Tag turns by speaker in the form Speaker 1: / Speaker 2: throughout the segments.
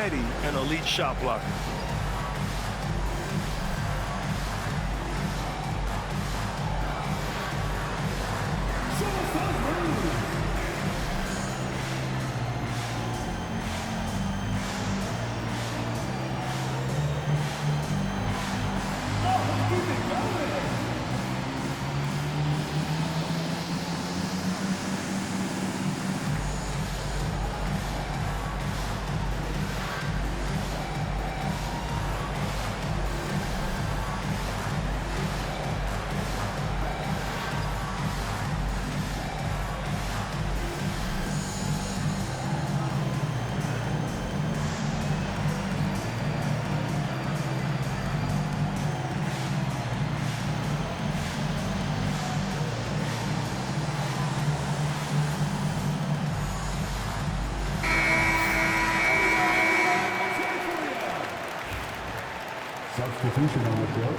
Speaker 1: already an elite shot blocker.
Speaker 2: Substitution on the field.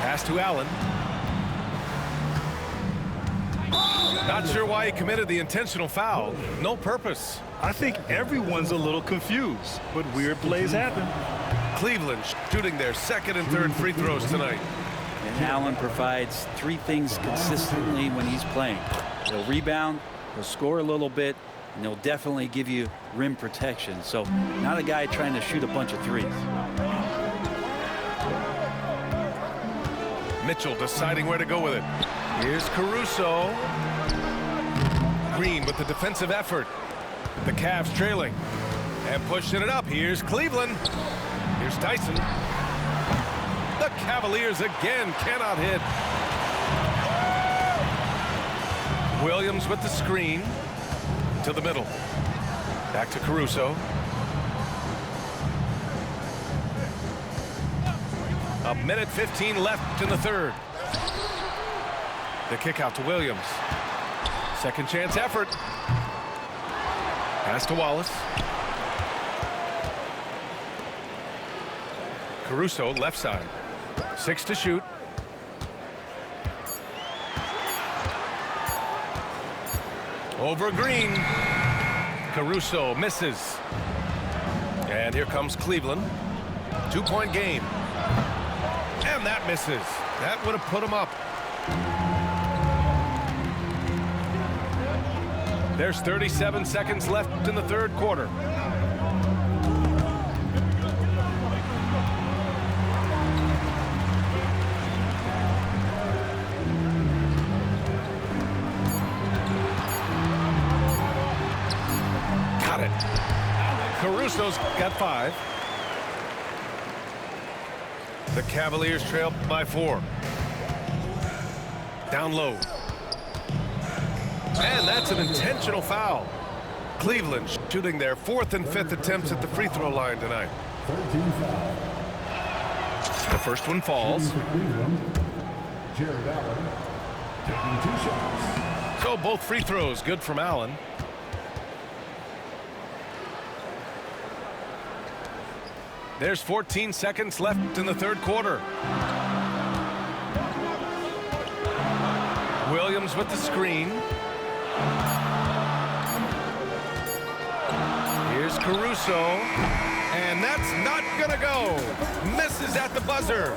Speaker 3: Pass to Allen. Not sure why he committed the intentional foul. No purpose.
Speaker 1: I think everyone's a little confused, but weird plays happen.
Speaker 3: Cleveland shooting their second and third free throws tonight.
Speaker 4: And Allen provides three things consistently when he's playing. He'll rebound, he'll score a little bit, and he'll definitely give you rim protection. So not a guy trying to shoot a bunch of threes.
Speaker 3: Mitchell deciding where to go with it. Here's Caruso. Green with the defensive effort. The Cavs trailing and pushing it up. Here's Cleveland. Here's Dyson. The Cavaliers again cannot hit. Williams with the screen to the middle. Back to Caruso. A minute 15 left in the third. The kick out to Williams. Second chance effort. Pass to Wallace. Caruso left side. 6 to shoot. Over Green. Caruso misses. And here comes Cleveland. 2-point game. And that misses. That would have put him up. There's 37 seconds left in the third quarter. Got it. Caruso's got 5. The Cavaliers trail by 4. Down low. And that's an intentional foul. Cleveland shooting their 4th and 5th attempts at the free throw line tonight.
Speaker 2: 13 foul.
Speaker 3: The first one falls.
Speaker 2: Jared Allen taking 2 shots.
Speaker 3: So both free throws good from Allen. There's 14 seconds left in the third quarter. Williams with the screen. Here's Caruso. And that's not gonna go. Misses at the buzzer.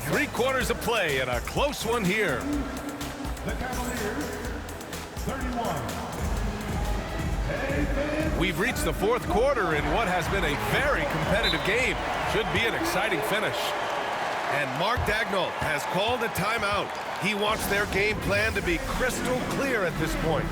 Speaker 3: 3 quarters of play and a close one here.
Speaker 2: The Cavaliers, 31.
Speaker 3: We've reached the 4th quarter in what has been a very competitive game. Should be an exciting finish. And Mark Dagnall has called a timeout. He wants their game plan to be crystal clear at this point.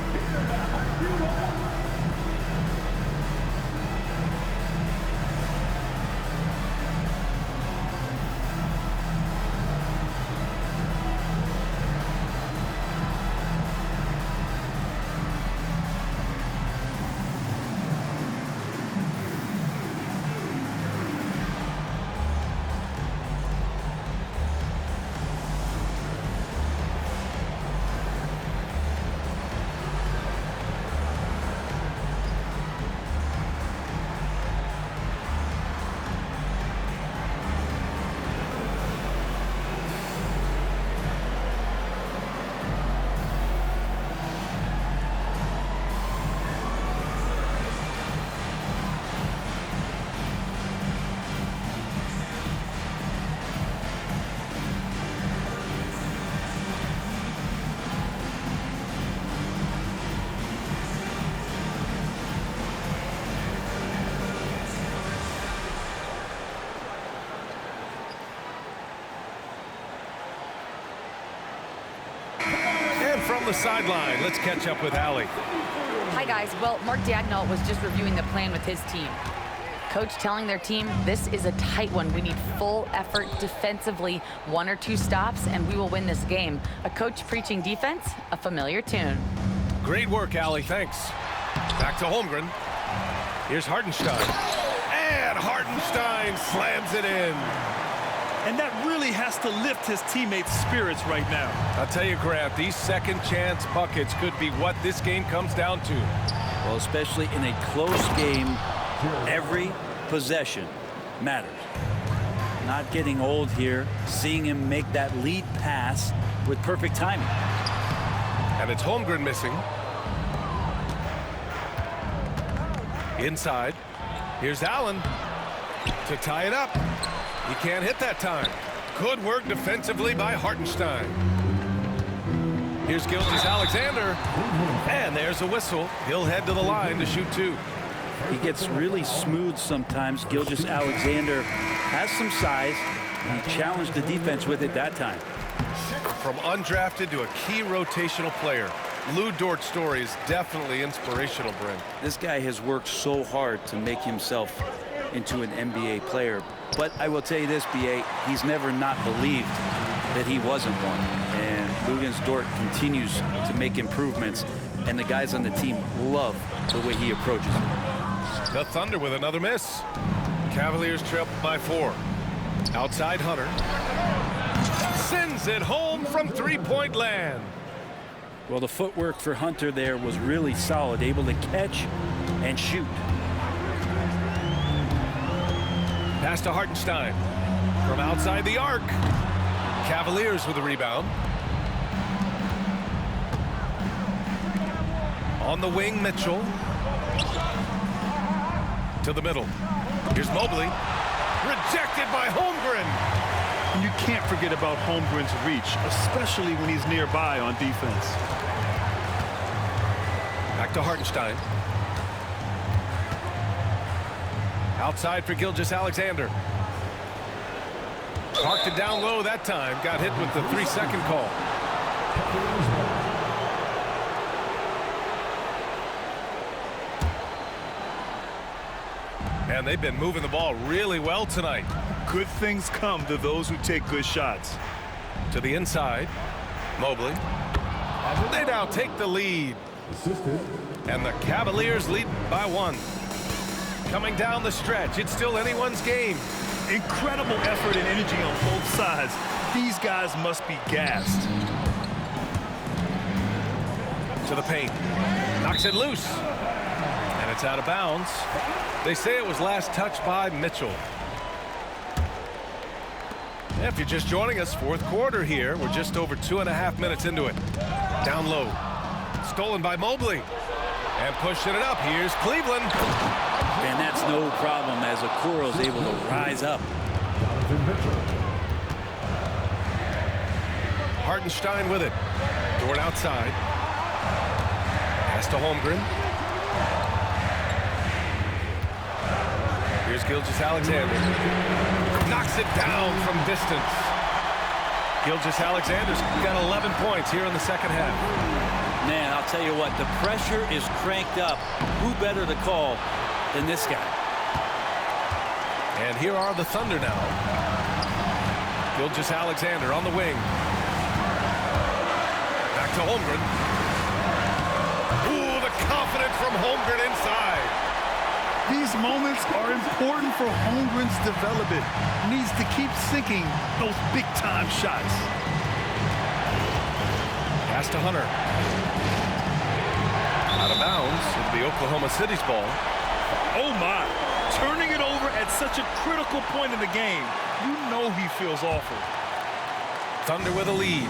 Speaker 3: the sideline. Let's catch up with Allie.
Speaker 5: Hi, guys. Well, Mark Dagnall was just reviewing the plan with his team. Coach telling their team, this is a tight one. We need full effort defensively, 1 or 2 stops, and we will win this game. A coach preaching defense, a familiar tune.
Speaker 3: Great work, Allie. Thanks. Back to Holmgren. Here's Hartenstein. And Hartenstein slams it in.
Speaker 1: And that really has to lift his teammates' spirits right now.
Speaker 3: I'll tell you, Grant, these second chance buckets could be what this game comes down to.
Speaker 4: Well, especially in a close game, every possession matters. Not getting old here, seeing him make that lead pass with perfect timing.
Speaker 3: And it's Holmgren missing. Inside. Here's Allen to tie it up. He can't hit that time. Good work defensively by Hartenstein. Here's Gilgeous-Alexander. And there's a whistle. He'll head to the line to shoot 2.
Speaker 4: He gets really smooth sometimes. Gilgeous-Alexander has some size, and he challenged the defense with it that time.
Speaker 3: From undrafted to a key rotational player, Lou Dort's story is definitely inspirational, Brent.
Speaker 4: This guy has worked so hard to make himself into an NBA player. But I will tell you this, B.A., he's never not believed that he wasn't one. And Lugens Dort continues to make improvements, and the guys on the team love the way he approaches it.
Speaker 3: The Thunder with another miss. Cavaliers trail by 4. Outside Hunter. Sends it home from three-point land.
Speaker 4: Well, the footwork for Hunter there was really solid, able to catch and shoot.
Speaker 3: Pass to Hartenstein from outside the arc. Cavaliers with the rebound. On the wing, Mitchell. To the middle. Here's Mobley. Rejected by Holmgren.
Speaker 1: And you can't forget about Holmgren's reach, especially when he's nearby on defense.
Speaker 3: Back to Hartenstein. Outside for Gilgeous-Alexander. Parked it down low that time. Got hit with the 3-second call. And they've been moving the ball really well tonight.
Speaker 1: Good things come to those who take good shots.
Speaker 3: To the inside. Mobley. They now take the lead. And the Cavaliers lead by 1. Coming down the stretch, it's still anyone's game.
Speaker 1: Incredible effort and energy on both sides. These guys must be gassed.
Speaker 3: To the paint. Knocks it loose. And it's out of bounds. They say it was last touched by Mitchell. If you're just joining us, 4th quarter here. We're just over 2.5 minutes into it. Down low. Stolen by Mobley. And pushing it up. Here's Cleveland.
Speaker 4: And that's no problem as Okoro is able to rise up.
Speaker 3: Hartenstein with it. Dort outside. Pass to Holmgren. Here's Gilgeous-Alexander. Knocks it down from distance. Gilgeous-Alexander's got 11 points here in the second half.
Speaker 4: Man, I'll tell you what, the pressure is cranked up. Who better to call than this guy?
Speaker 3: And here are the Thunder now. Gilgeous-Alexander on the wing. Back to Holmgren. Ooh, the confidence from Holmgren inside.
Speaker 1: These moments are important for Holmgren's development. He needs to keep sinking those big-time shots.
Speaker 3: Pass to Hunter. Out of bounds. It'll be Oklahoma City's ball.
Speaker 1: Oh, my. Turning it over at such a critical point in the game. You know he feels awful.
Speaker 3: Thunder with a lead.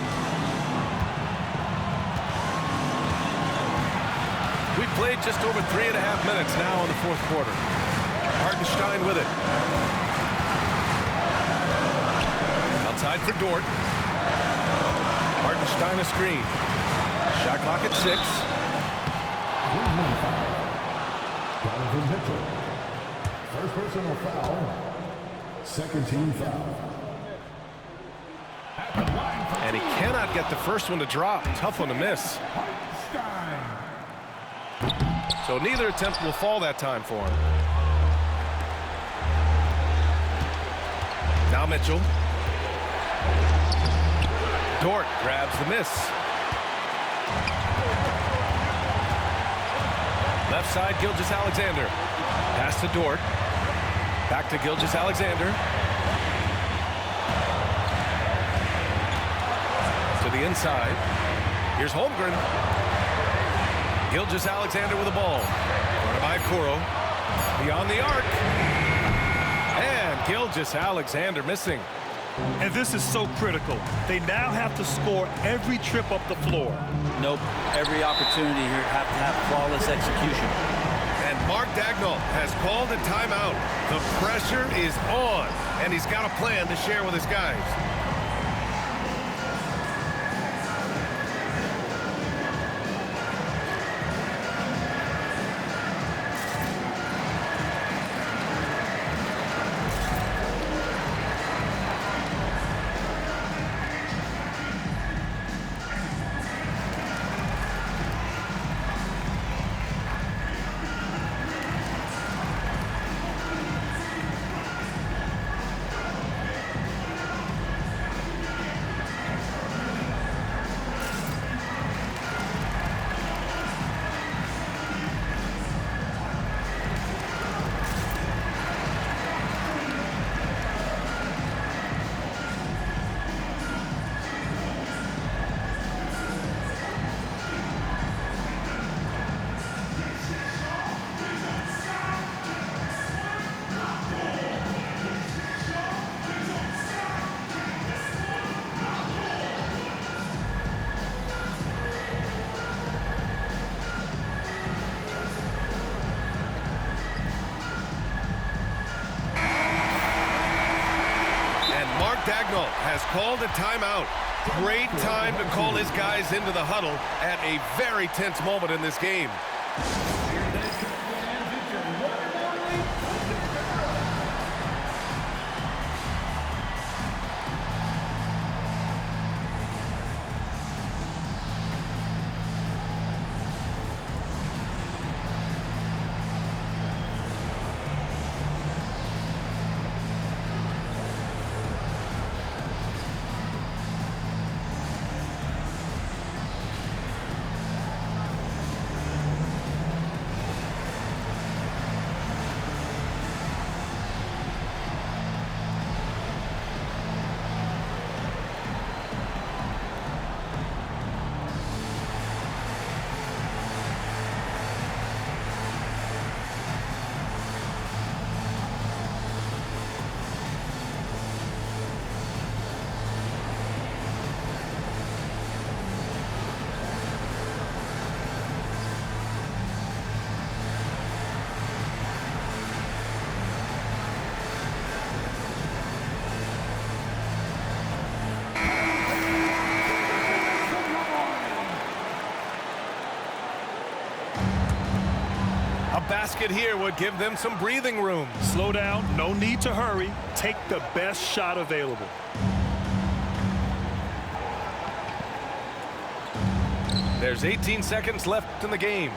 Speaker 3: We've played just over 3.5 minutes now in the 4th quarter. Hartenstein with it. Outside for Dort. Hartenstein a screen. Shot clock at 6.
Speaker 2: First personal foul. Second team foul.
Speaker 3: And he cannot get the first one to drop. Tough one to miss. So neither attempt will fall that time for him. Now Mitchell. Dort grabs the miss. Left side, Gilgeous-Alexander. Pass to Dort. Back to Gilgeous-Alexander. To the inside. Here's Holmgren. Gilgeous-Alexander with the ball. Corner by Kuro. Beyond the arc. And Gilgeous-Alexander missing.
Speaker 1: And this is so critical. They now have to score every trip up the floor.
Speaker 4: Nope. Every opportunity here have to have flawless execution.
Speaker 3: And Mark Daigneault has called a timeout. The pressure is on, and he's got a plan to share with his guys. Daigneault has called a timeout. Great time to call his guys into the huddle at a very tense moment in this game. A basket here would give them some breathing room.
Speaker 1: Slow down, no need to hurry. Take the best shot available.
Speaker 3: There's 18 seconds left in the game.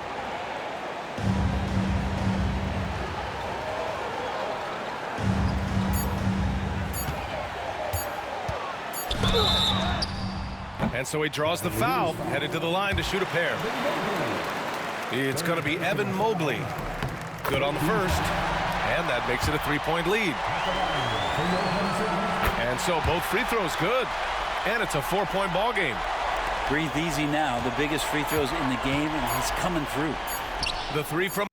Speaker 3: And so he draws the foul, headed to the line to shoot a pair. It's going to be Evan Mobley. Good on the first, and that makes it a three-point lead. And so both free throws good, and it's a 4-point ball game.
Speaker 4: Breathe easy now. The biggest free throws in the game, and he's coming through.
Speaker 3: The three from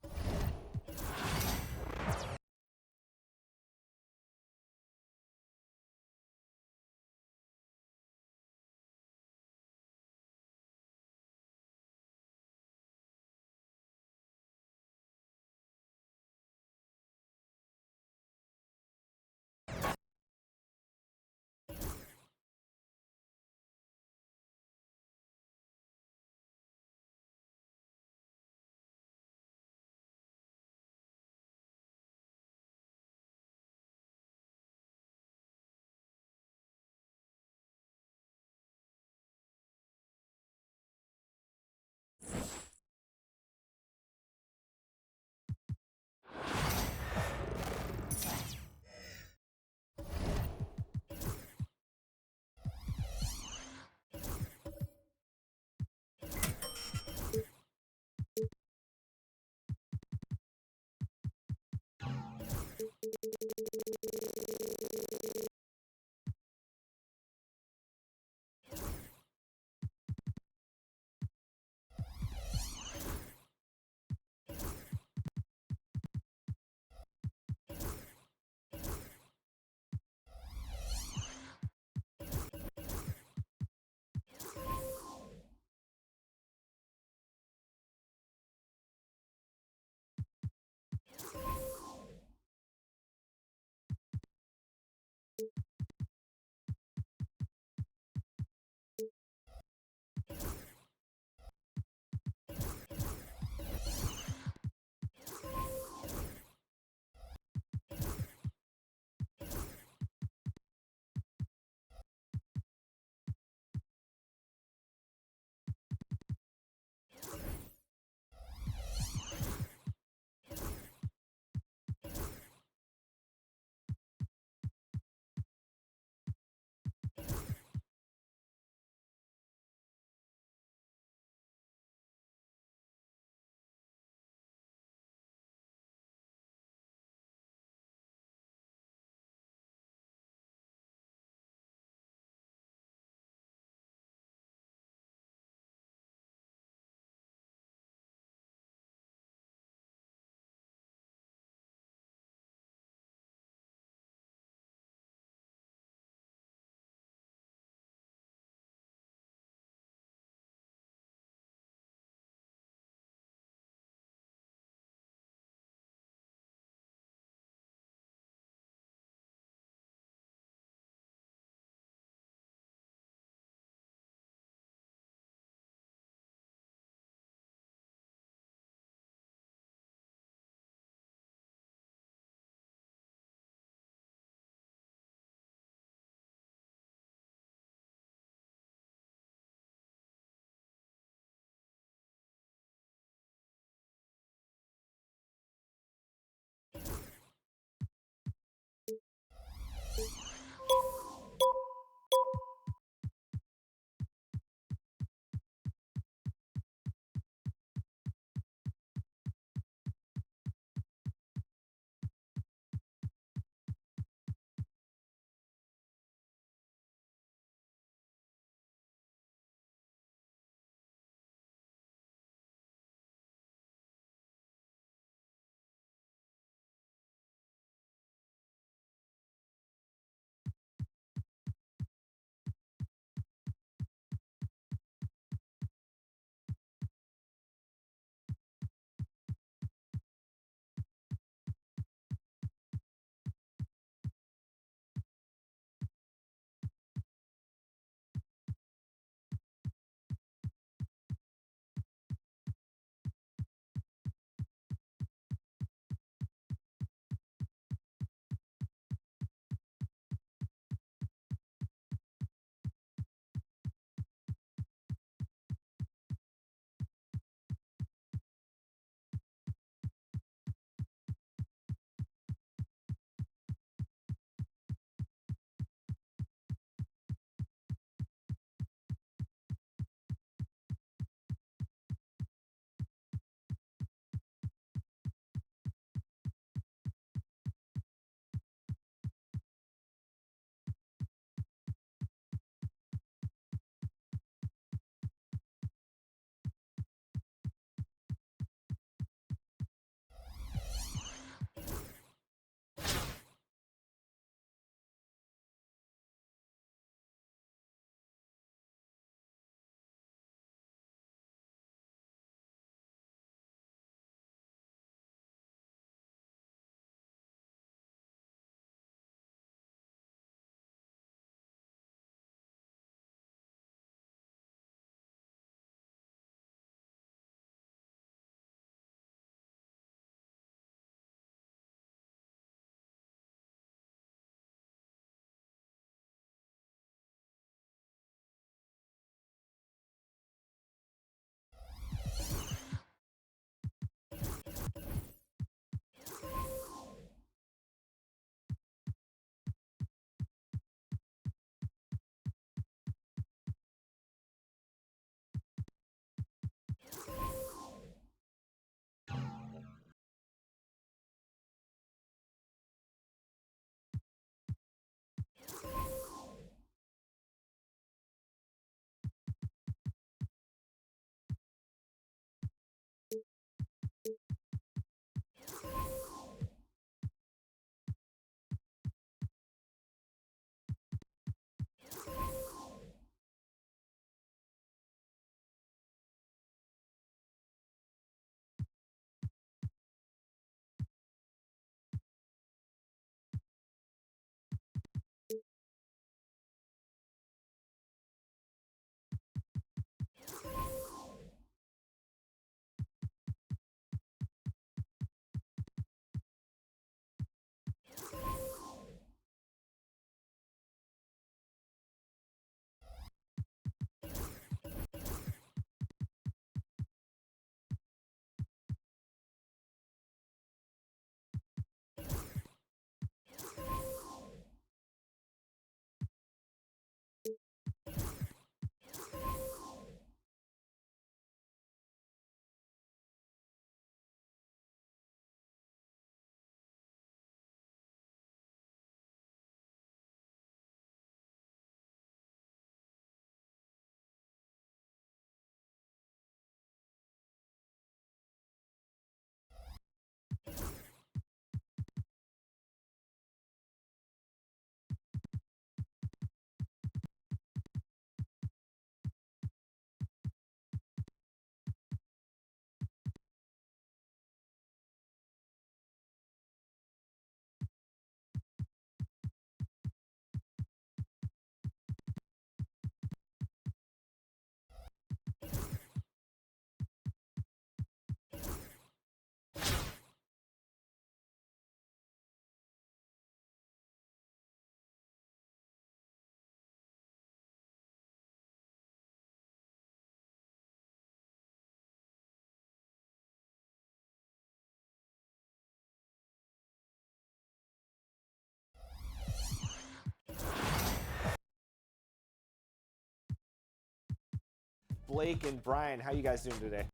Speaker 6: Blake and Brian, how you guys doing today?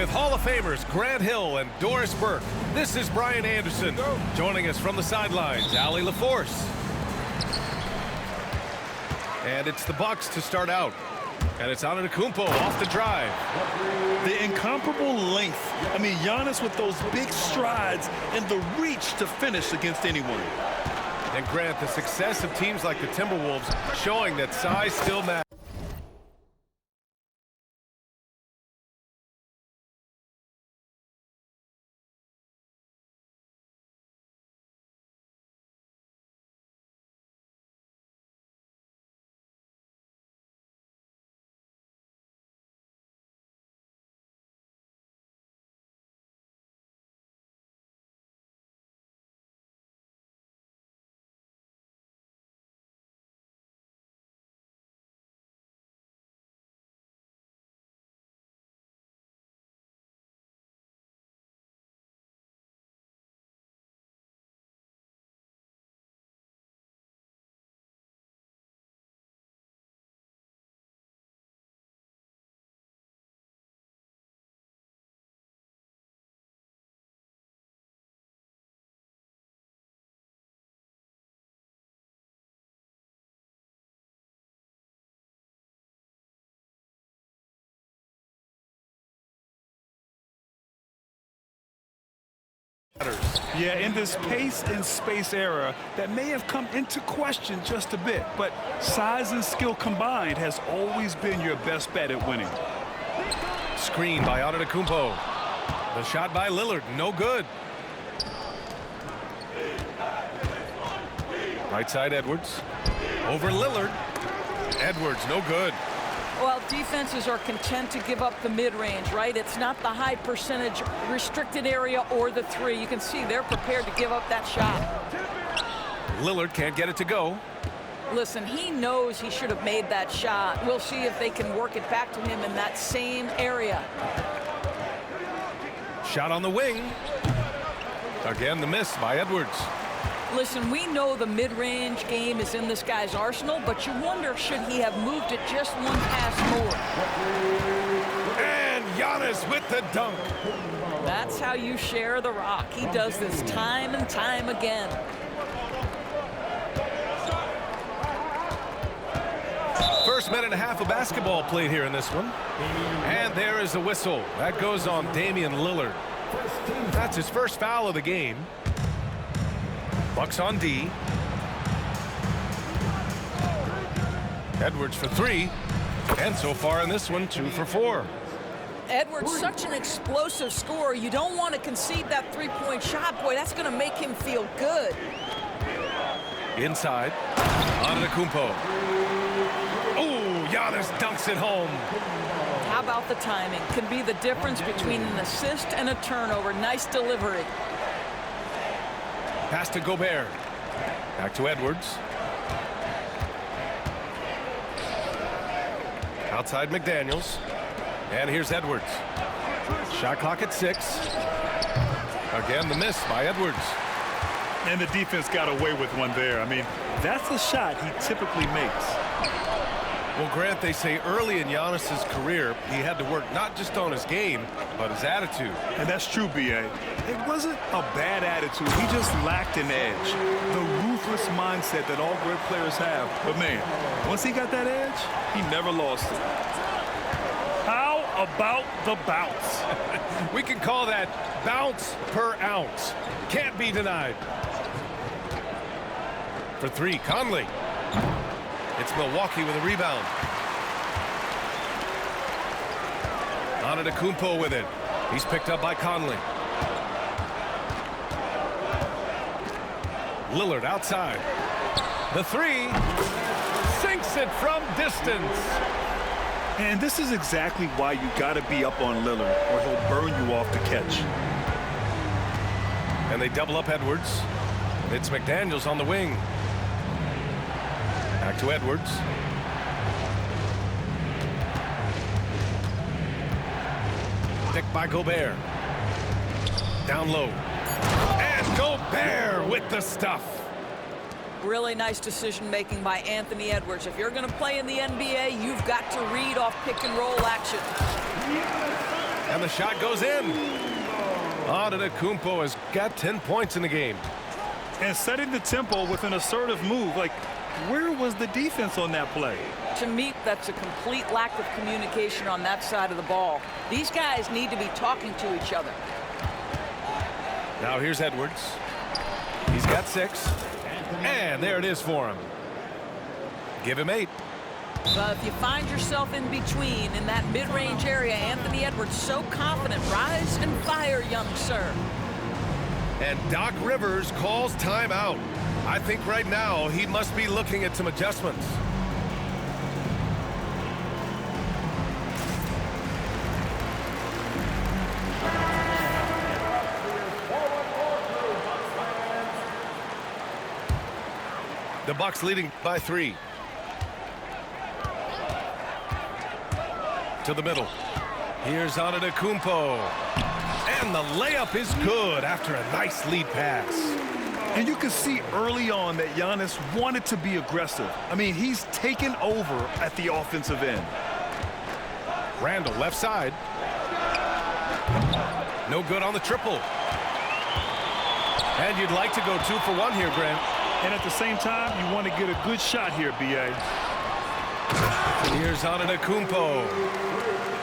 Speaker 3: With Hall of Famers Grant Hill and Doris Burke, this is Brian Anderson. Joining us from the sidelines, Allie LaForce. And it's the Bucks to start out. And it's Antetokounmpo off the drive.
Speaker 1: The incomparable length. I mean, Giannis with those big strides and the reach to finish against anyone.
Speaker 3: And Grant, the success of teams like the Timberwolves showing that size still matters.
Speaker 1: Yeah, in this pace and space era, that may have come into question just a bit, but size and skill combined has always been your best bet at winning.
Speaker 3: Screen by Antetokounmpo. The shot by Lillard, no good. Right side Edwards. Over Lillard. Edwards, no good.
Speaker 7: Well, defenses are content to give up the mid-range, right? It's not the high percentage restricted area or the three. You can see they're prepared to give up that shot.
Speaker 3: Lillard can't get it to go.
Speaker 7: Listen, he knows he should have made that shot. We'll see if they can work it back to him in that same area.
Speaker 3: Shot on the wing. Again, the miss by Edwards.
Speaker 7: Listen, we know the mid-range game is in this guy's arsenal, but you wonder, should he have moved it just one pass more?
Speaker 3: And Giannis with the dunk.
Speaker 7: That's how you share the rock. He does this time and time again.
Speaker 3: First minute and a half of basketball played here in this one. And there is the whistle. That goes on Damian Lillard. That's his first foul of the game. Bucks on D. Edwards for three. And so far in this one, 2 for 4.
Speaker 7: Edwards, such an explosive scorer. You don't want to concede that three-point shot. Boy, that's going to make him feel good.
Speaker 3: Inside. Antetokounmpo. Oh, Giannis dunks it home.
Speaker 7: How about the timing? Can be the difference between an assist and a turnover. Nice delivery.
Speaker 3: Pass to Gobert. Back to Edwards. Outside McDaniels. And here's Edwards. Shot clock at 6. Again, the miss by Edwards.
Speaker 1: And the defense got away with one there. I mean, that's a shot he typically makes.
Speaker 3: Well, Grant, they say early in Giannis's career, he had to work not just on his game, but his attitude.
Speaker 1: And that's true, B.A. It wasn't a bad attitude. He just lacked an edge. The ruthless mindset that all great players have. But, man, once he got that edge, he never lost it. How about the bounce?
Speaker 3: We can call that bounce per ounce. Can't be denied. For 3, Conley. It's Milwaukee with a rebound. Antetokounmpo with it. He's picked up by Conley. Lillard outside. The 3 sinks it from distance.
Speaker 1: And this is exactly why you got to be up on Lillard, or he'll burn you off the catch.
Speaker 3: And they double up Edwards. It's McDaniels on the wing. Back to Edwards. Picked by Gobert. Down low. And Gobert with the stuff.
Speaker 7: Really nice decision-making by Anthony Edwards. If you're going to play in the NBA, you've got to read off pick-and-roll action.
Speaker 3: And the shot goes in. Antetokounmpo has got 10 points in the game.
Speaker 1: And setting the tempo with an assertive move. Like, where was the defense on that play?
Speaker 7: To me, that's a complete lack of communication on that side of the ball. These guys need to be talking to each other.
Speaker 3: Now here's Edwards. He's got 6. And there it is for him. Give him 8.
Speaker 7: But if you find yourself in between in that mid-range area, Anthony Edwards so confident. Rise and fire, young sir.
Speaker 3: And Doc Rivers calls timeout. I think right now he must be looking at some adjustments. The Bucks leading by 3. To the middle. Here's Antetokounmpo. And the layup is good after a nice lead pass.
Speaker 1: And you can see early on that Giannis wanted to be aggressive. I mean, he's taken over at the offensive end.
Speaker 3: Randall left side. No good on the triple. And you'd like to go 2 for 1 here, Grant.
Speaker 1: And at the same time, you want to get a good shot here, B.A.
Speaker 3: Here's Antetokounmpo.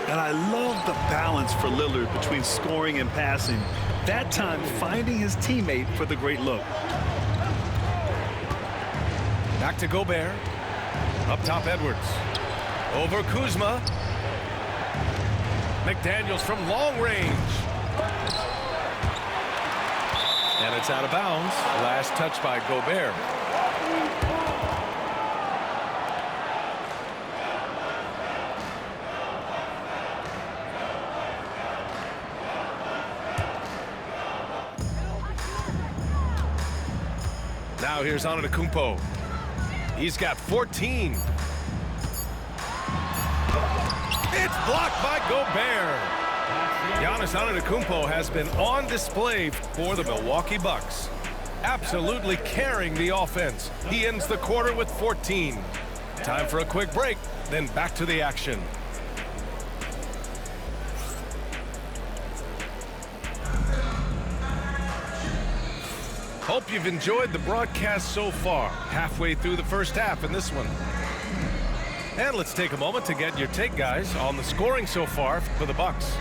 Speaker 1: And I love the balance for Lillard between scoring and passing. That time, finding his teammate for the great look.
Speaker 3: Back to Gobert. Up top, Edwards. Over Kuzma. McDaniels from long range. And it's out of bounds. Last touch by Gobert. Now here's Antetokounmpo. He's got 14. It's blocked by Gobert. Giannis Antetokounmpo has been on display for the Milwaukee Bucks. Absolutely carrying the offense. He ends the quarter with 14. Time for a quick break, then back to the action. Hope you've enjoyed the broadcast so far. Halfway through the first half in this one. And let's take a moment to get your take, guys, on the scoring so far for the Bucks.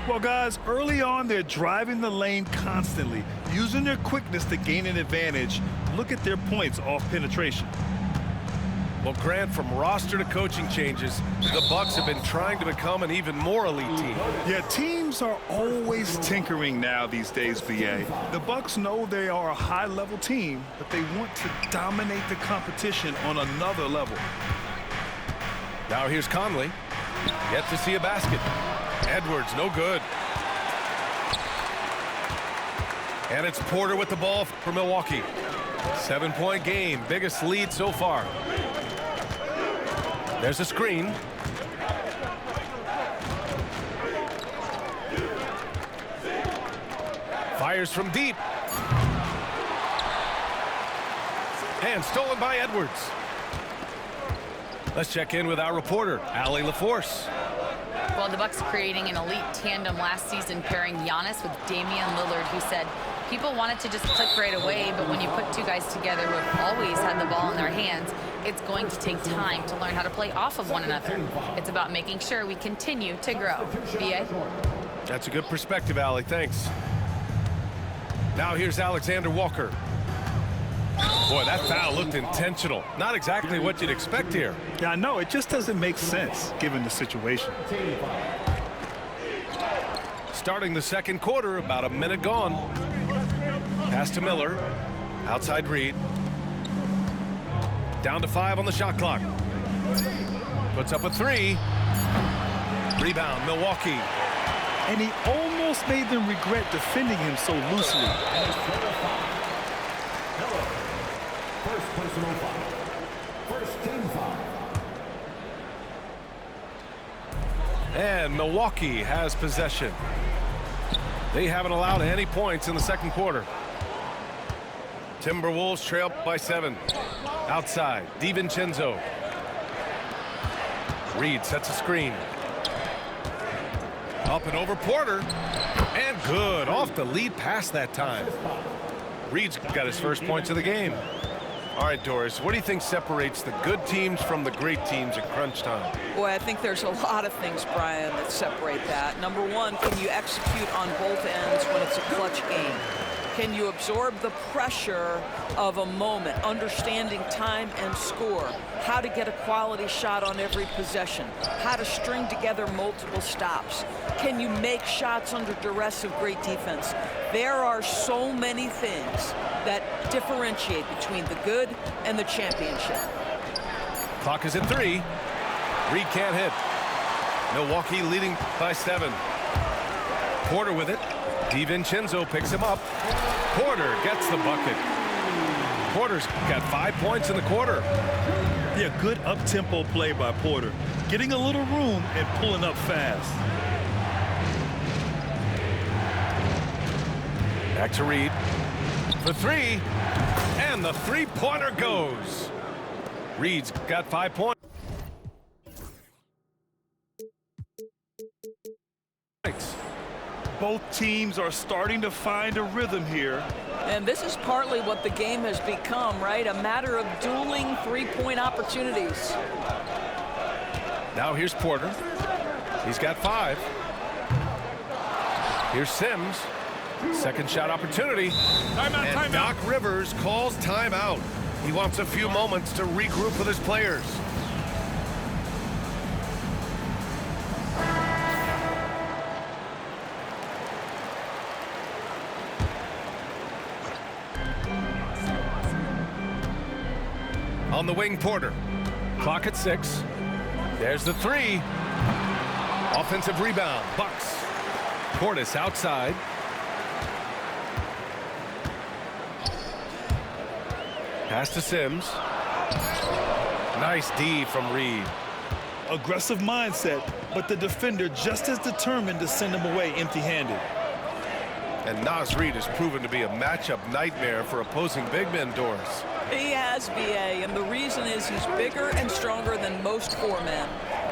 Speaker 1: Well, guys, early on, they're driving the lane constantly, using their quickness to gain an advantage. Look at their points off penetration.
Speaker 3: Well, Grant, from roster to coaching changes, the Bucks have been trying to become an even more elite team.
Speaker 1: Yeah, teams are always tinkering now these days, B.A. The Bucks know they are a high-level team, but they want to dominate the competition on another level.
Speaker 3: Now here's Conley. Yet to see a basket. Edwards, no good. And it's Porter with the ball for Milwaukee. 7-point game, biggest lead so far. There's a screen. Fires from deep. And stolen by Edwards. Let's check in with our reporter, Allie LaForce.
Speaker 5: Well, the Bucks creating an elite tandem last season, pairing Giannis with Damian Lillard, who said people wanted to just click right away, but when you put two guys together who have always had the ball in their hands, it's going to take time to learn how to play off of one another. It's about making sure we continue to grow. B.A.?
Speaker 3: That's a good perspective, Allie. Thanks. Now here's Alexander Walker. Boy, that foul looked intentional. Not exactly what you'd expect here.
Speaker 1: Yeah, I know. It just doesn't make sense given the situation.
Speaker 3: Starting the second quarter, about a minute gone. Pass to Miller. Outside Reed. Down to 5 on the shot clock. Puts up a 3. Rebound, Milwaukee.
Speaker 1: And he almost made them regret defending him so loosely.
Speaker 2: First personal foul. First team foul.
Speaker 3: And Milwaukee has possession. They haven't allowed any points in the second quarter. Timberwolves trail by 7. Outside, DiVincenzo. Reed sets a screen. Up and over Porter. And good. Off the lead pass that time. Reed's got his first points of the game. All right, Doris, what do you think separates the good teams from the great teams at crunch time?
Speaker 7: Boy, I think there's a lot of things, Brian, that separate that. Number one, can you execute on both ends when it's a clutch game? Can you absorb the pressure of a moment, understanding time and score, how to get a quality shot on every possession, how to string together multiple stops? Can you make shots under duress of great defense? There are so many things that differentiate between the good and the championship.
Speaker 3: Clock is at 3. Reed can't hit. Milwaukee leading by 7. Porter with it. DiVincenzo picks him up. Porter gets the bucket. Porter's got 5 points in the quarter.
Speaker 1: Yeah, good up-tempo play by Porter. Getting a little room and pulling up fast.
Speaker 3: Back to Reed. For 3. And the three-pointer goes. Reed's got 5 points.
Speaker 1: Both teams are starting to find a rhythm here.
Speaker 7: And this is partly what the game has become, right? A matter of dueling three-point opportunities.
Speaker 3: Now here's Porter. He's got 5. Here's Sims. Second shot opportunity. And Doc Rivers calls timeout. He wants a few moments to regroup with his players. On the wing, Porter. Clock at 6. There's the 3. Offensive rebound. Bucks. Portis outside. Pass to Sims. Nice D from Reed.
Speaker 1: Aggressive mindset, but the defender just as determined to send him away empty-handed.
Speaker 3: And Naz Reid has proven to be a matchup nightmare for opposing big men, Doris.
Speaker 7: He has, B.A., and the reason is he's bigger and stronger than most 4-men.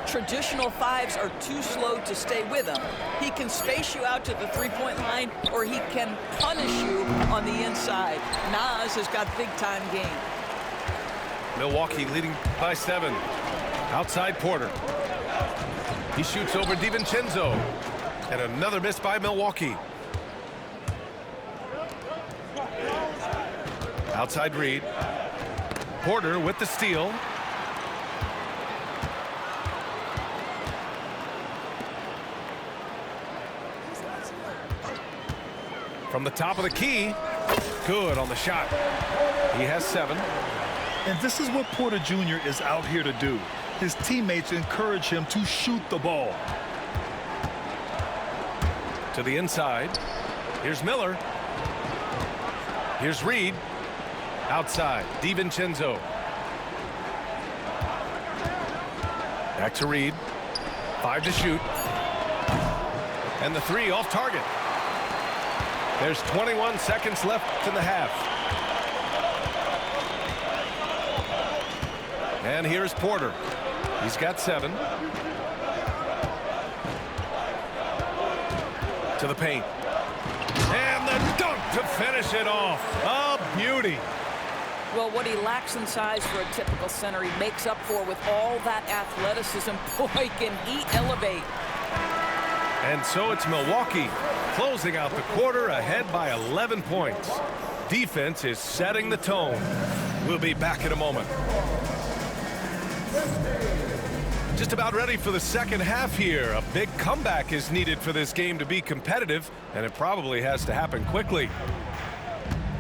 Speaker 7: Traditional 5s are too slow to stay with him. He can space you out to the three-point line, or he can punish you on the inside. Naz has got big-time game.
Speaker 3: Milwaukee leading by 7. Outside Porter. He shoots over DiVincenzo. And another miss by Milwaukee. Outside Reed. Porter with the steal. From the top of the key. Good on the shot. He has 7.
Speaker 1: And this is what Porter Jr. is out here to do. His teammates encourage him to shoot the ball.
Speaker 3: To the inside. Here's Miller. Here's Reed. Outside. DiVincenzo. Back to Reed. 5 to shoot. And the 3 off target. There's 21 seconds left in the half. And here's Porter. He's got 7. To the paint. And the dunk to finish it off. A beauty.
Speaker 7: Well, what he lacks in size for a typical center, he makes up for with all that athleticism. Boy, can he elevate.
Speaker 3: And so it's Milwaukee closing out the quarter ahead by 11 points. Defense is setting the tone. We'll be back in a moment. Just about ready for the second half here. A big comeback is needed for this game to be competitive, and it probably has to happen quickly.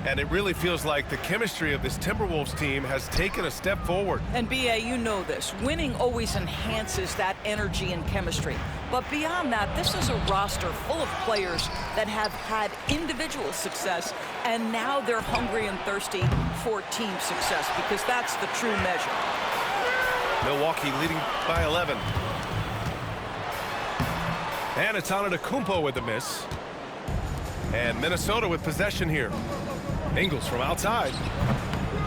Speaker 3: And it really feels like the chemistry of this Timberwolves team has taken a step forward.
Speaker 7: And B.A., you know this. Winning always enhances that energy and chemistry. But beyond that, this is a roster full of players that have had individual success, and now they're hungry and thirsty for team success, because that's the true measure.
Speaker 3: Milwaukee leading by 11. And it's Antetokounmpo with the miss. And Minnesota with possession here. Ingles from outside.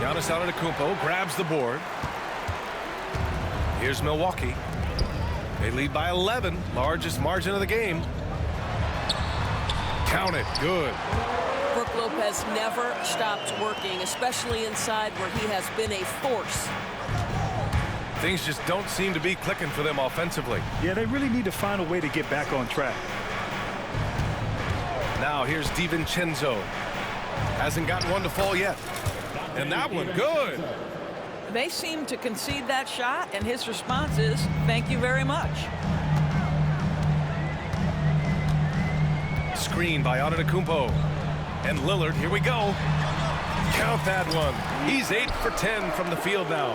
Speaker 3: Giannis Antetokounmpo grabs the board. Here's Milwaukee. They lead by 11, largest margin of the game. Count it, good.
Speaker 7: Brook Lopez never stops working, especially inside where he has been a force.
Speaker 3: Things just don't seem to be clicking for them offensively.
Speaker 1: Yeah, they really need to find a way to get back on track.
Speaker 3: Now here's DiVincenzo. Hasn't gotten one to fall yet. And that one, good.
Speaker 7: They seem to concede that shot, and his response is, thank you very much.
Speaker 3: Screen by Antetokounmpo. And Lillard, here we go. Count that one. He's 8 for 10 from the field now.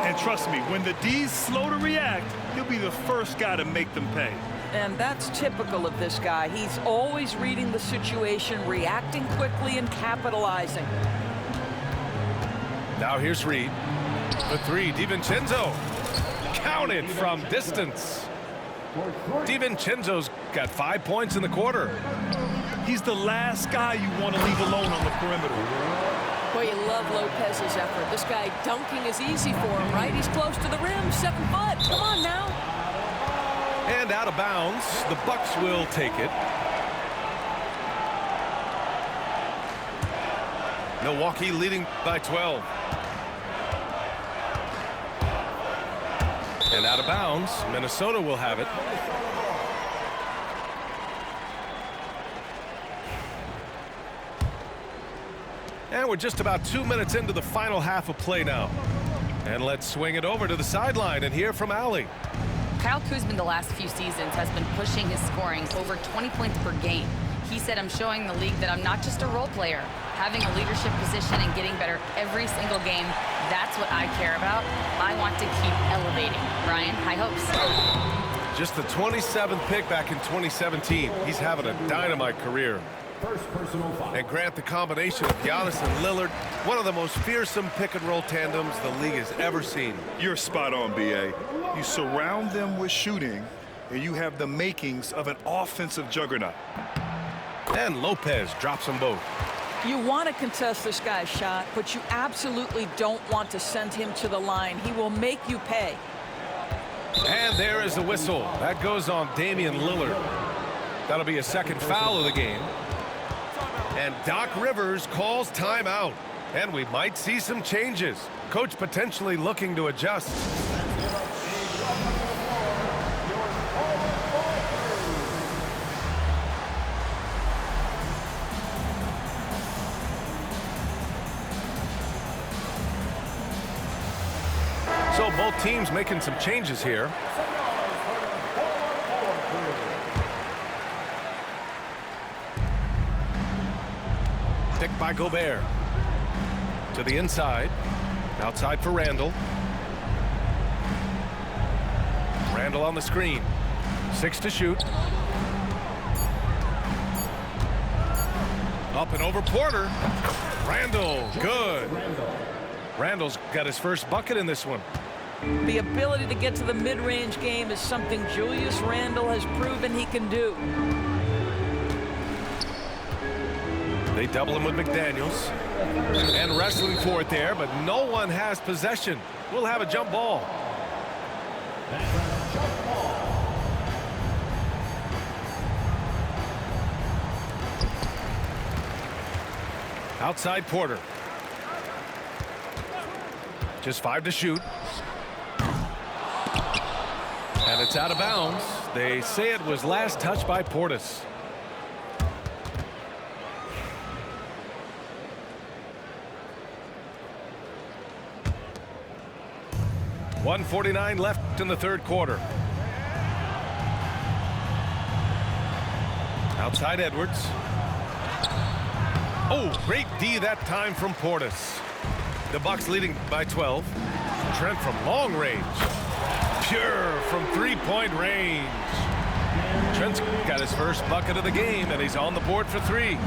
Speaker 1: And trust me, when the D's slow to react, he'll be the first guy to make them pay.
Speaker 7: And that's typical of this guy. He's always reading the situation, reacting quickly, and capitalizing.
Speaker 3: Now here's Reed. The three, DiVincenzo. Counted from distance. DiVincenzo's got 5 points in the quarter.
Speaker 1: He's the last guy you want to leave alone on the perimeter.
Speaker 7: Boy, you love Lopez's effort. This guy dunking is easy for him, right? He's close to the rim, 7 foot. Come on now.
Speaker 3: And out of bounds, the Bucks will take it. Milwaukee leading by 12. And out of bounds, Minnesota will have it. And we're just about 2 minutes into the final half of play now. And let's swing it over to the sideline and hear from Allie.
Speaker 5: Kyle Kuzma the last few seasons has been pushing his scoring over 20 points per game. He said, I'm showing the league that I'm not just a role player. Having a leadership position and getting better every single game, that's what I care about. I want to keep elevating. Brian, high hopes.
Speaker 3: Just the 27th pick back in 2017. He's having a dynamite career.
Speaker 2: First personal foul.
Speaker 3: And Grant, the combination of Giannis and Lillard, one of the most fearsome pick-and-roll tandems the league has ever seen.
Speaker 1: You're spot on, B.A. You surround them with shooting, and you have the makings of an offensive juggernaut.
Speaker 3: And Lopez drops them both.
Speaker 7: You want to contest this guy's shot, but you absolutely don't want to send him to the line. He will make you pay.
Speaker 3: And there is the whistle. That goes on Damian Lillard. That'll be a second foul of the game. And Doc Rivers calls timeout. And we might see some changes. Coach potentially looking to adjust. So both teams making some changes here. Pick by Gobert. To the inside. Outside for Randall. Randall on the screen. 6 to shoot. Up and over Porter. Randall, good. Randall's got his first bucket in this one.
Speaker 7: The ability to get to the mid-range game is something Julius Randle has proven he can do.
Speaker 3: They double him with McDaniels. And wrestling for it there, but no one has possession. We'll have a jump ball. Outside Porter. Just 5 to shoot. And it's out of bounds. They say it was last touched by Portis. .149 left in the third quarter. Outside Edwards. Oh, great D that time from Portis. The Bucks leading by 12. Trent from long range. Pure from three-point range. Trent's got his first bucket of the game, and he's on the board for 3.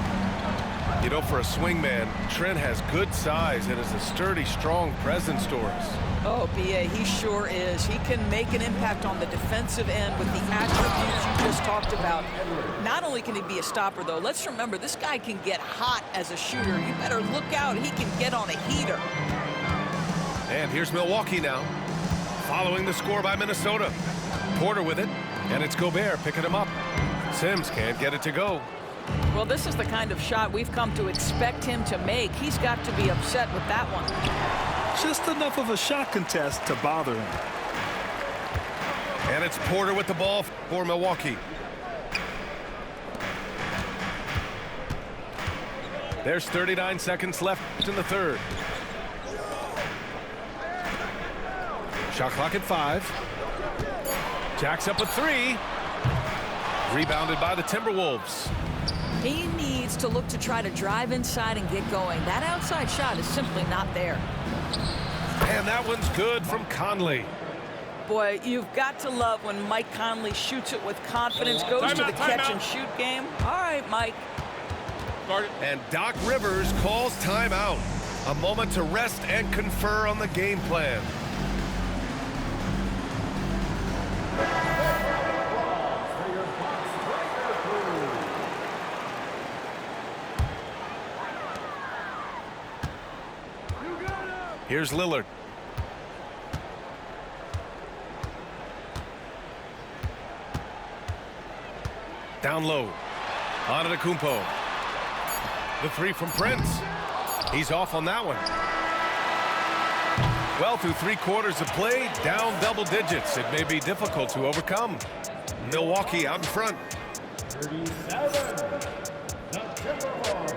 Speaker 3: You know, for a swingman, Trent has good size and is a sturdy, strong presence to us.
Speaker 7: Oh, B.A., he sure is. He can make an impact on the defensive end with the attributes you just talked about. Not only can he be a stopper, though, let's remember, this guy can get hot as a shooter. You better look out. He can get on a heater.
Speaker 3: And here's Milwaukee now, following the score by Minnesota. Porter with it, and it's Gobert picking him up. Sims can't get it to go.
Speaker 7: Well, this is the kind of shot we've come to expect him to make. He's got to be upset with that one.
Speaker 1: Just enough of a shot contest to bother him.
Speaker 3: And it's Porter with the ball for Milwaukee. There's 39 seconds left in the third. Shot clock at 5. Jacks up a 3. Rebounded by the Timberwolves.
Speaker 7: He needs to look to try to drive inside and get going. That outside shot is simply not there.
Speaker 3: And that one's good from Conley.
Speaker 7: Boy, you've got to love when Mike Conley shoots it with confidence, goes to the catch-and-shoot game. All right, Mike.
Speaker 3: And Doc Rivers calls timeout. A moment to rest and confer on the game plan. Here's Lillard. Down low. Antetokounmpo. The 3 from Prince. He's off on that one. Well, through 3 quarters of play, down double digits. It may be difficult to overcome. Milwaukee out in front.
Speaker 2: 37. The Timberwolves.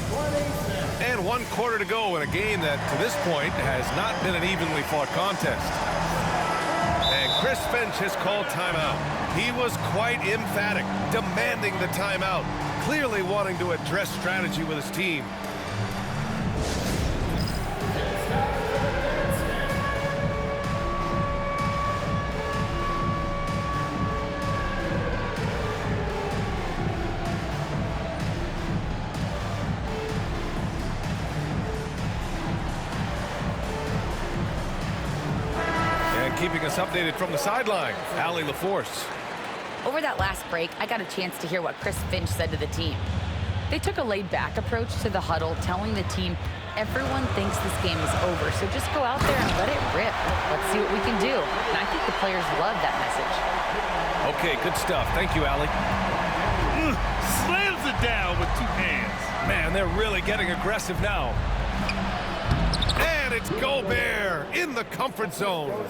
Speaker 2: 26.
Speaker 3: And 1 quarter to go in a game that, to this point, has not been an evenly fought contest. And Chris Finch has called timeout. He was quite emphatic, demanding the timeout, clearly wanting to address strategy with his team. Keeping us updated from the sideline, Allie LaForce.
Speaker 5: Over that last break, I got a chance to hear what Chris Finch said to the team. They took a laid-back approach to the huddle, telling the team, everyone thinks this game is over, so just go out there and let it rip. Let's see what we can do. And I think the players love that message.
Speaker 3: Okay, good stuff. Thank you, Allie.
Speaker 1: Slams it down with 2 hands.
Speaker 3: Man, they're really getting aggressive now. And it's Gobert in the comfort zone.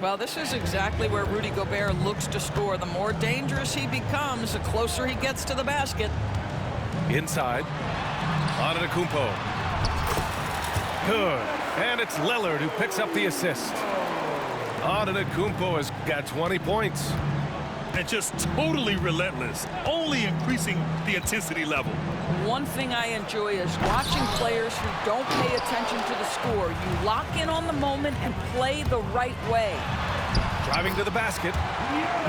Speaker 7: Well, this is exactly where Rudy Gobert looks to score. The more dangerous he becomes, the closer he gets to the basket.
Speaker 3: Inside. Antetokounmpo. Good. And it's Lillard who picks up the assist. Antetokounmpo has got 20 points.
Speaker 1: And just totally relentless, only increasing the intensity level.
Speaker 7: One thing I enjoy is watching players who don't pay attention to the score. You lock in on the moment and play the right way.
Speaker 3: Driving to the basket,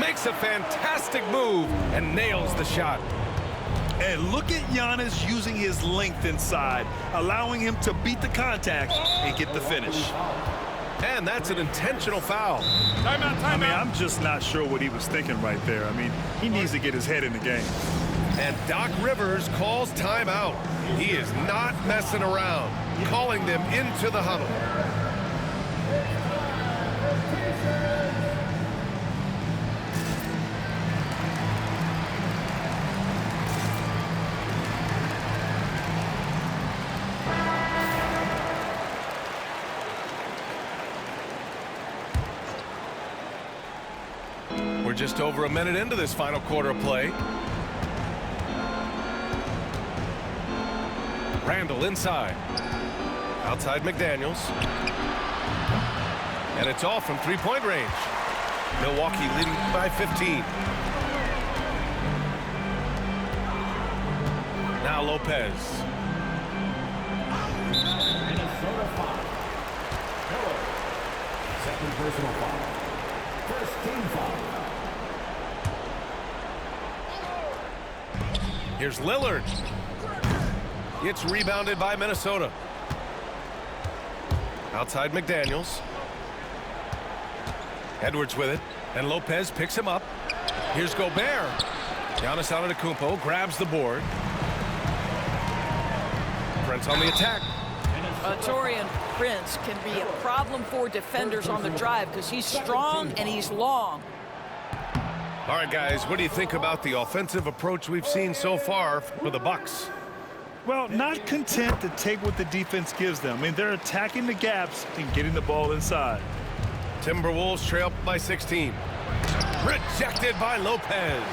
Speaker 3: makes a fantastic move and nails the shot.
Speaker 1: And look at Giannis using his length inside, allowing him to beat the contact and get the finish.
Speaker 3: And that's an intentional foul.
Speaker 1: Timeout. I mean, I'm just not sure what he was thinking right there. I mean, he needs to get his head in the game.
Speaker 3: And Doc Rivers calls timeout. He is not messing around, calling them into the huddle. We're just over a minute into this final quarter of play. Randall inside. Outside McDaniels. And it's all from three-point range. Milwaukee leading by 15. Now Lopez.
Speaker 2: Minnesota foul. Miller. Second personal foul. First team foul.
Speaker 3: Here's Lillard. It's rebounded by Minnesota. Outside McDaniels. Edwards with it. And Lopez picks him up. Here's Gobert. Giannis Antetokounmpo grabs the board. Prince on the attack.
Speaker 7: Torian Prince can be a problem for defenders on the drive because he's strong and he's long.
Speaker 3: All right, guys, what do you think about the offensive approach we've seen so far for the Bucks?
Speaker 1: Well, not content to take what the defense gives them. I mean, they're attacking the gaps and getting the ball inside.
Speaker 3: Timberwolves trail by 16. Rejected by Lopez.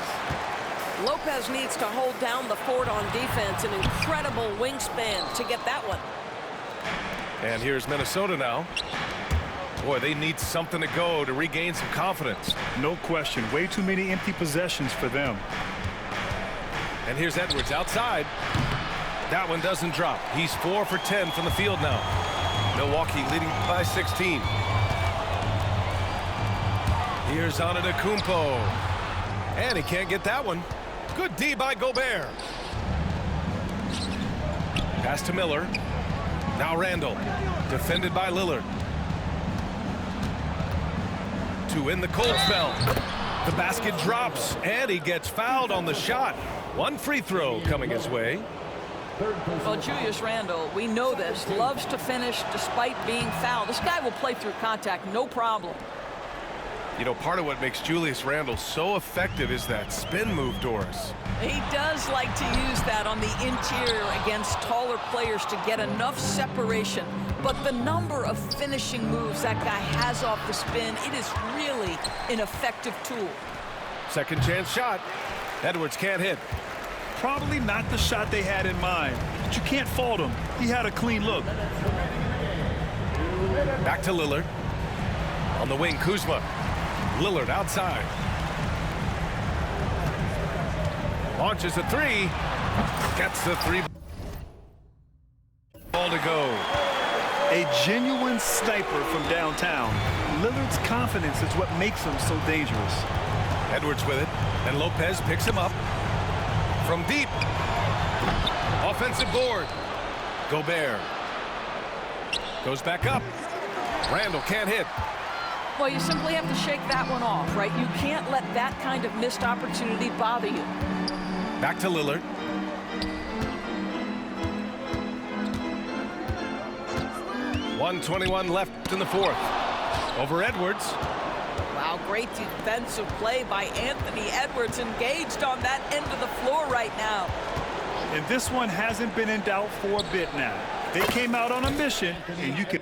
Speaker 8: Lopez needs to hold down the fort on defense. An incredible wingspan to get that one.
Speaker 3: And here's Minnesota now. Boy, they need something to go to regain some confidence.
Speaker 1: No question. Way too many empty possessions for them.
Speaker 3: And here's Edwards outside. That one doesn't drop. He's 4 for 10 from the field now. Milwaukee leading by 16. Here's Antetokounmpo. And he can't get that one. Good D by Gobert. Pass to Miller. Now Randall. Defended by Lillard. To end the cold spell. The basket drops, and he gets fouled on the shot. One free throw coming his way.
Speaker 7: Well, Julius Randle, we know this, loves to finish despite being fouled. This guy will play through contact, no problem.
Speaker 3: You know, part of what makes Julius Randle so effective is that spin move, Doris.
Speaker 7: He does like to use that on the interior against taller players to get enough separation. But the number of finishing moves that guy has off the spin, it is really an effective tool.
Speaker 3: Second chance shot. Edwards can't hit.
Speaker 1: Probably not the shot they had in mind, but you can't fault him. He had a clean look.
Speaker 3: Back to Lillard. On the wing, Kuzma. Lillard outside. Launches a three. Gets the three. Ball to go.
Speaker 1: A genuine sniper from downtown. Lillard's confidence is what makes him so dangerous.
Speaker 3: Edwards with it, and Lopez picks him up. From deep. Offensive board. Gobert. Goes back up. Randall can't hit.
Speaker 7: Well, you simply have to shake that one off, right? You can't let that kind of missed opportunity bother you.
Speaker 3: Back to Lillard. .121 left in the fourth. Over Edwards.
Speaker 7: Wow, great defensive play by Anthony Edwards, engaged on that end of the floor right now.
Speaker 1: And this one hasn't been in doubt for a bit now. They came out on a mission, and you can